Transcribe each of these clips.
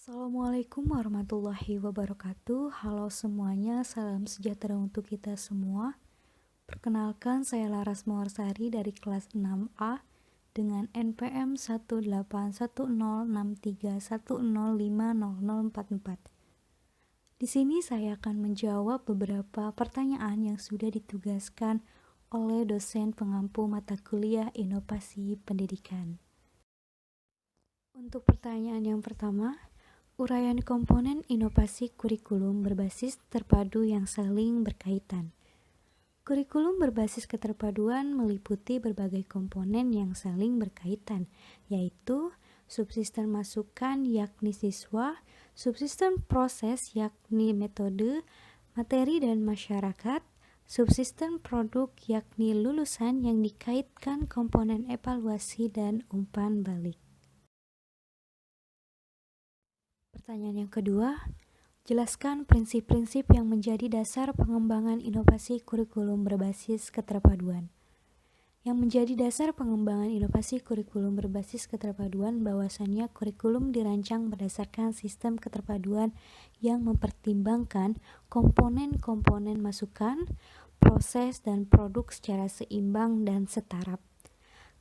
Assalamualaikum warahmatullahi wabarakatuh. Halo semuanya, salam sejahtera untuk kita semua. Perkenalkan, saya Laras Mawarsari dari kelas 6A dengan NPM 1810631050044. Di sini saya akan menjawab beberapa pertanyaan yang sudah ditugaskan oleh dosen pengampu mata kuliah Inovasi Pendidikan. Untuk pertanyaan yang pertama, uraian komponen inovasi kurikulum berbasis terpadu yang saling berkaitan. Kurikulum berbasis keterpaduan meliputi berbagai komponen yang saling berkaitan, yaitu subsistem masukan yakni siswa, subsistem proses yakni metode, materi dan masyarakat, subsistem produk yakni lulusan yang dikaitkan komponen evaluasi dan umpan balik. Pertanyaan yang kedua, jelaskan prinsip-prinsip yang menjadi dasar pengembangan inovasi kurikulum berbasis keterpaduan. Yang menjadi dasar pengembangan inovasi kurikulum berbasis keterpaduan bahwasannya kurikulum dirancang berdasarkan sistem keterpaduan yang mempertimbangkan komponen-komponen masukan, proses, dan produk secara seimbang dan setara.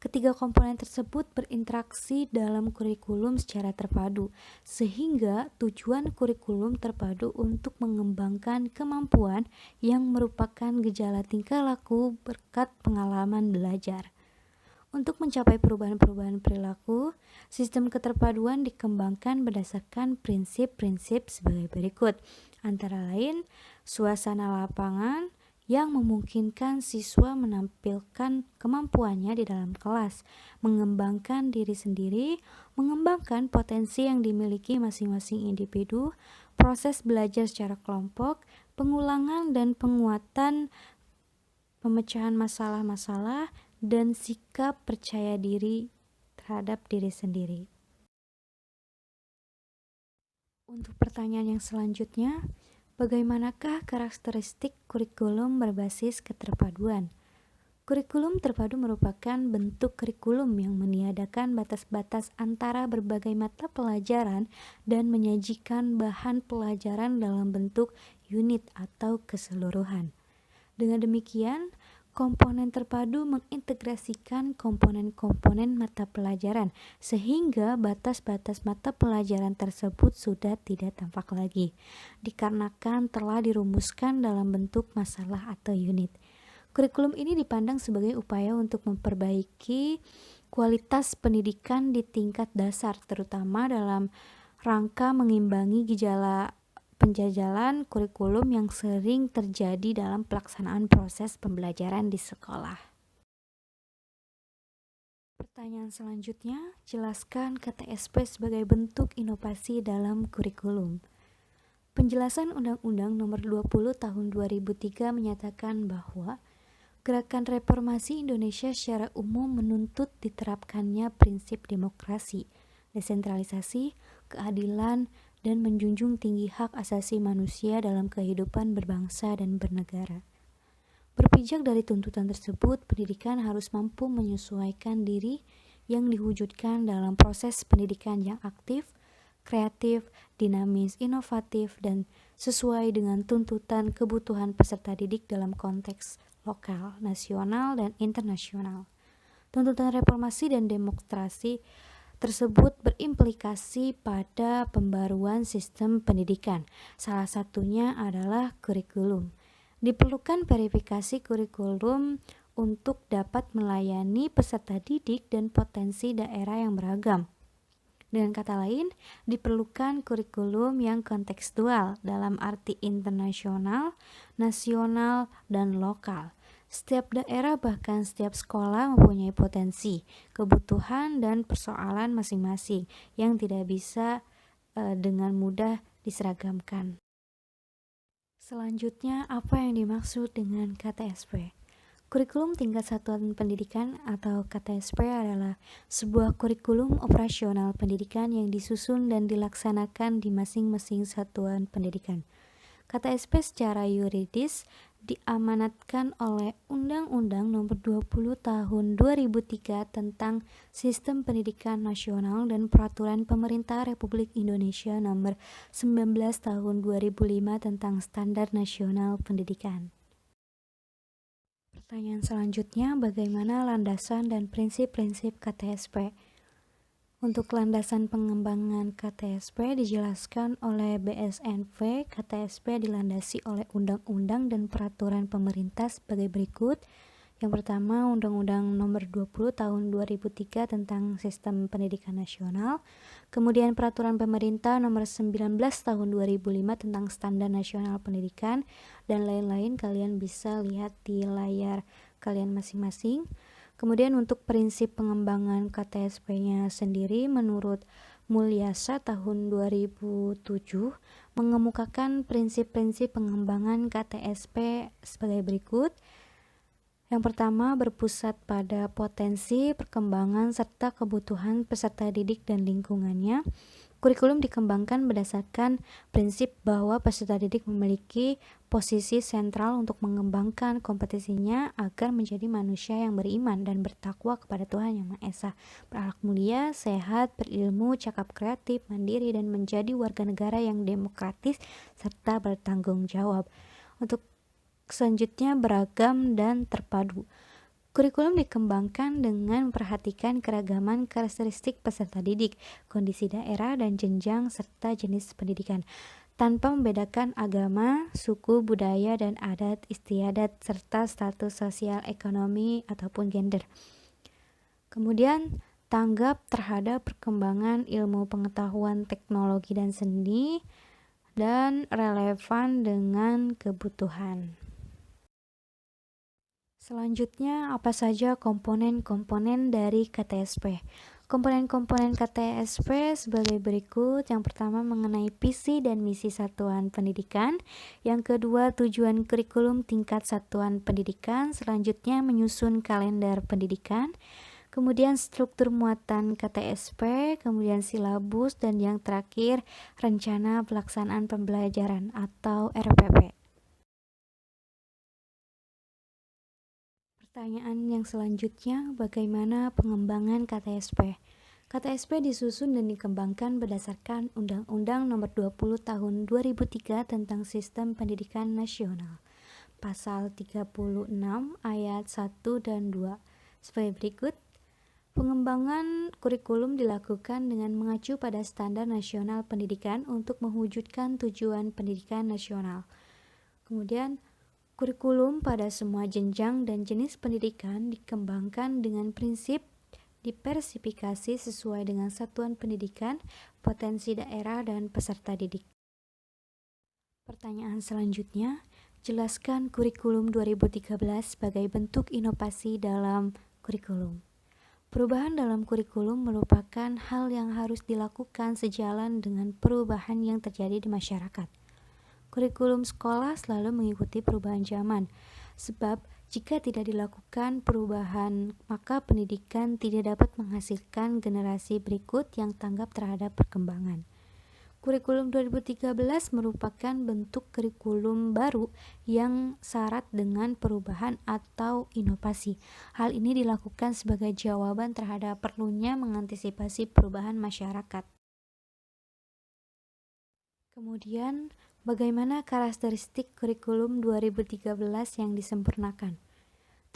Ketiga komponen tersebut berinteraksi dalam kurikulum secara terpadu, sehingga tujuan kurikulum terpadu untuk mengembangkan kemampuan yang merupakan gejala tingkah laku berkat pengalaman belajar. Untuk mencapai perubahan-perubahan perilaku, sistem keterpaduan dikembangkan berdasarkan prinsip-prinsip sebagai berikut, antara lain suasana lapangan yang memungkinkan siswa menampilkan kemampuannya di dalam kelas, mengembangkan diri sendiri, mengembangkan potensi yang dimiliki masing-masing individu, proses belajar secara kelompok, pengulangan dan penguatan pemecahan masalah-masalah, dan sikap percaya diri terhadap diri sendiri. Untuk pertanyaan yang selanjutnya, bagaimanakah karakteristik kurikulum berbasis keterpaduan? Kurikulum terpadu merupakan bentuk kurikulum yang meniadakan batas-batas antara berbagai mata pelajaran dan menyajikan bahan pelajaran dalam bentuk unit atau keseluruhan. Dengan demikian, komponen terpadu mengintegrasikan komponen-komponen mata pelajaran sehingga batas-batas mata pelajaran tersebut sudah tidak tampak lagi, dikarenakan telah dirumuskan dalam bentuk masalah atau unit. Kurikulum ini dipandang sebagai upaya untuk memperbaiki kualitas pendidikan di tingkat dasar, terutama dalam rangka mengimbangi gejala penjajalan kurikulum yang sering terjadi dalam pelaksanaan proses pembelajaran di sekolah. Pertanyaan selanjutnya, jelaskan KTSP sebagai bentuk inovasi dalam kurikulum. Penjelasan Undang-Undang Nomor 20 Tahun 2003 menyatakan bahwa gerakan reformasi Indonesia secara umum menuntut diterapkannya prinsip demokrasi, desentralisasi, keadilan, dan menjunjung tinggi hak asasi manusia dalam kehidupan berbangsa dan bernegara. Berpijak dari tuntutan tersebut, pendidikan harus mampu menyesuaikan diri yang diwujudkan dalam proses pendidikan yang aktif, kreatif, dinamis, inovatif, dan sesuai dengan tuntutan kebutuhan peserta didik dalam konteks lokal, nasional, dan internasional. Tuntutan reformasi dan demokrasi tersebut berimplikasi pada pembaruan sistem pendidikan. Salah satunya adalah kurikulum. Diperlukan verifikasi kurikulum untuk dapat melayani peserta didik dan potensi daerah yang beragam. Dengan kata lain, diperlukan kurikulum yang kontekstual dalam arti internasional, nasional, dan lokal. Setiap daerah bahkan setiap sekolah mempunyai potensi, kebutuhan, dan persoalan masing-masing yang tidak bisa dengan mudah diseragamkan. Selanjutnya, apa yang dimaksud dengan KTSP? Kurikulum Tingkat Satuan Pendidikan atau KTSP adalah sebuah kurikulum operasional pendidikan yang disusun dan dilaksanakan di masing-masing satuan pendidikan. KTSP secara yuridis diamanatkan oleh Undang-Undang Nomor 20 Tahun 2003 tentang Sistem Pendidikan Nasional dan Peraturan Pemerintah Republik Indonesia Nomor 19 Tahun 2005 tentang Standar Nasional Pendidikan. Pertanyaan selanjutnya, bagaimana landasan dan prinsip-prinsip KTSP? Untuk landasan pengembangan KTSP dijelaskan oleh BSNV. KTSP dilandasi oleh undang-undang dan peraturan pemerintah sebagai berikut. Yang pertama, Undang-Undang Nomor 20 Tahun 2003 tentang Sistem Pendidikan Nasional. Kemudian Peraturan Pemerintah Nomor 19 Tahun 2005 tentang Standar Nasional Pendidikan dan lain-lain. Kalian bisa lihat di layar kalian masing-masing. Kemudian untuk prinsip pengembangan KTSP-nya sendiri, menurut Mulyasa tahun 2007 mengemukakan prinsip-prinsip pengembangan KTSP sebagai berikut. Yang pertama, berpusat pada potensi, perkembangan, serta kebutuhan peserta didik dan lingkungannya. Kurikulum dikembangkan berdasarkan prinsip bahwa peserta didik memiliki posisi sentral untuk mengembangkan kompetisinya agar menjadi manusia yang beriman dan bertakwa kepada Tuhan Yang Maha Esa, berakhlak mulia, sehat, berilmu, cakap kreatif, mandiri, dan menjadi warga negara yang demokratis serta bertanggung jawab. Untuk selanjutnya, beragam dan terpadu. Kurikulum dikembangkan dengan memperhatikan keragaman karakteristik peserta didik, kondisi daerah dan jenjang serta jenis pendidikan, tanpa membedakan agama, suku, budaya, dan adat istiadat serta status sosial ekonomi ataupun gender. Kemudian, tanggap terhadap perkembangan ilmu pengetahuan, teknologi, dan seni, dan relevan dengan kebutuhan. Selanjutnya, apa saja komponen-komponen dari KTSP? Komponen-komponen KTSP sebagai berikut. Yang pertama, mengenai visi dan misi satuan pendidikan. Yang kedua, tujuan kurikulum tingkat satuan pendidikan. Selanjutnya, menyusun kalender pendidikan. Kemudian struktur muatan KTSP, kemudian silabus, dan yang terakhir, rencana pelaksanaan pembelajaran atau RPP. Pertanyaan yang selanjutnya, bagaimana pengembangan KTSP? KTSP disusun dan dikembangkan berdasarkan Undang-Undang Nomor 20 Tahun 2003 tentang Sistem Pendidikan Nasional. Pasal 36 ayat 1 dan 2. Sebagai berikut, pengembangan kurikulum dilakukan dengan mengacu pada standar nasional pendidikan untuk mewujudkan tujuan pendidikan nasional. Kemudian, kurikulum pada semua jenjang dan jenis pendidikan dikembangkan dengan prinsip diversifikasi sesuai dengan satuan pendidikan, potensi daerah, dan peserta didik. Pertanyaan selanjutnya, jelaskan kurikulum 2013 sebagai bentuk inovasi dalam kurikulum. Perubahan dalam kurikulum merupakan hal yang harus dilakukan sejalan dengan perubahan yang terjadi di masyarakat. Kurikulum sekolah selalu mengikuti perubahan zaman, sebab jika tidak dilakukan perubahan, maka pendidikan tidak dapat menghasilkan generasi berikut yang tanggap terhadap perkembangan. Kurikulum 2013 merupakan bentuk kurikulum baru yang syarat dengan perubahan atau inovasi. Hal ini dilakukan sebagai jawaban terhadap perlunya mengantisipasi perubahan masyarakat. Kemudian, bagaimana karakteristik kurikulum 2013 yang disempurnakan?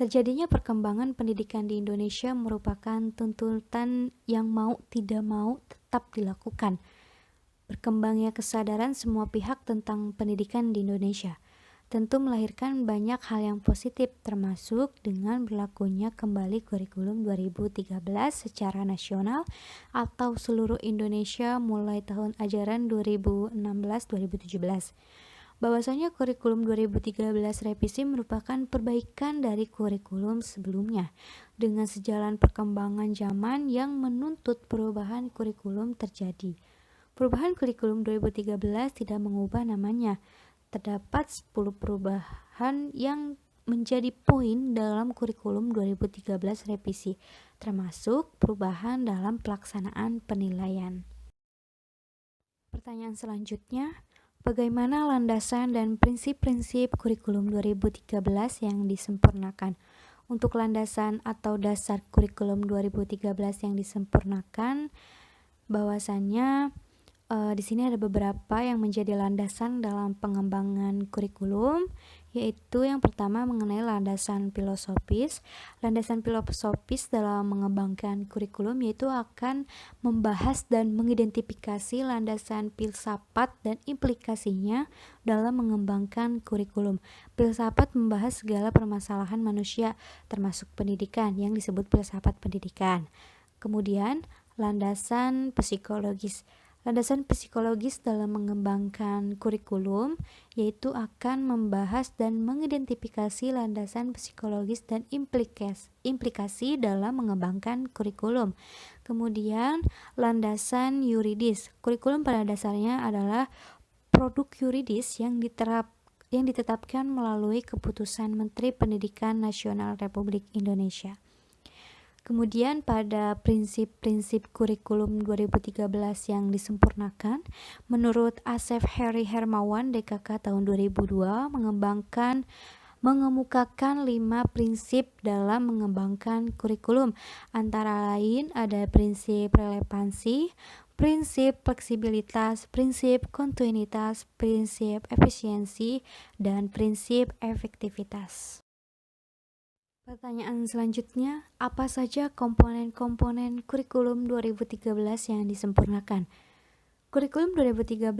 Terjadinya perkembangan pendidikan di Indonesia merupakan tuntutan yang mau tidak mau tetap dilakukan. Berkembangnya kesadaran semua pihak tentang pendidikan di Indonesia tentu melahirkan banyak hal yang positif, termasuk dengan berlakunya kembali kurikulum 2013 secara nasional atau seluruh Indonesia mulai tahun ajaran 2016-2017. Bahwasanya kurikulum 2013 revisi merupakan perbaikan dari kurikulum sebelumnya dengan sejalan perkembangan zaman yang menuntut perubahan kurikulum terjadi. Perubahan kurikulum 2013 tidak mengubah namanya. Terdapat 10 perubahan yang menjadi poin dalam kurikulum 2013 revisi, termasuk perubahan dalam pelaksanaan penilaian. Pertanyaan selanjutnya, Bagaimana landasan dan prinsip-prinsip kurikulum 2013 yang disempurnakan? Untuk landasan atau dasar kurikulum 2013 yang disempurnakan, bahwasannya di sini ada beberapa yang menjadi landasan dalam pengembangan kurikulum, yaitu yang pertama mengenai landasan filosofis. Landasan filosofis dalam mengembangkan kurikulum yaitu akan membahas dan mengidentifikasi landasan filsafat dan implikasinya dalam mengembangkan kurikulum. Filsafat membahas segala permasalahan manusia, termasuk pendidikan yang disebut filsafat pendidikan. Kemudian, landasan psikologis. Landasan psikologis dalam mengembangkan kurikulum yaitu akan membahas dan mengidentifikasi landasan psikologis dan implikasi dalam mengembangkan kurikulum. Kemudian, landasan yuridis. Kurikulum pada dasarnya adalah produk yuridis yang ditetapkan melalui keputusan Menteri Pendidikan Nasional Republik Indonesia. Kemudian pada prinsip-prinsip kurikulum 2013 yang disempurnakan, menurut Asef Heri Hermawan DKK tahun 2002 mengemukakan 5 prinsip dalam mengembangkan kurikulum. Antara lain ada prinsip relevansi, prinsip fleksibilitas, prinsip kontinuitas, prinsip efisiensi, dan prinsip efektivitas. Pertanyaan selanjutnya, apa saja komponen-komponen kurikulum 2013 yang disempurnakan? Kurikulum 2013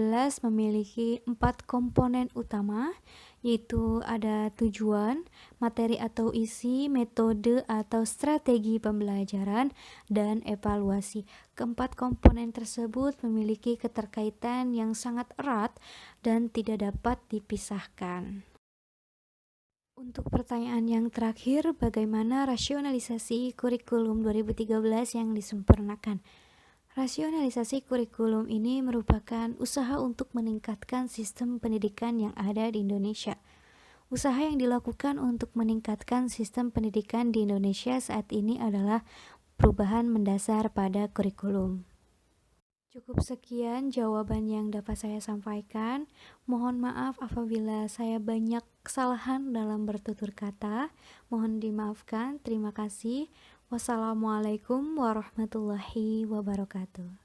memiliki 4 komponen utama, yaitu ada tujuan, materi atau isi, metode atau strategi pembelajaran, dan evaluasi. Keempat komponen tersebut memiliki keterkaitan yang sangat erat dan tidak dapat dipisahkan. Untuk pertanyaan yang terakhir, bagaimana rasionalisasi kurikulum 2013 yang disempurnakan? Rasionalisasi kurikulum ini merupakan usaha untuk meningkatkan sistem pendidikan yang ada di Indonesia. Usaha yang dilakukan untuk meningkatkan sistem pendidikan di Indonesia saat ini adalah perubahan mendasar pada kurikulum. Cukup sekian jawaban yang dapat saya sampaikan. Mohon maaf apabila saya banyak kesalahan dalam bertutur kata. Mohon dimaafkan. Terima kasih. Wassalamualaikum warahmatullahi wabarakatuh.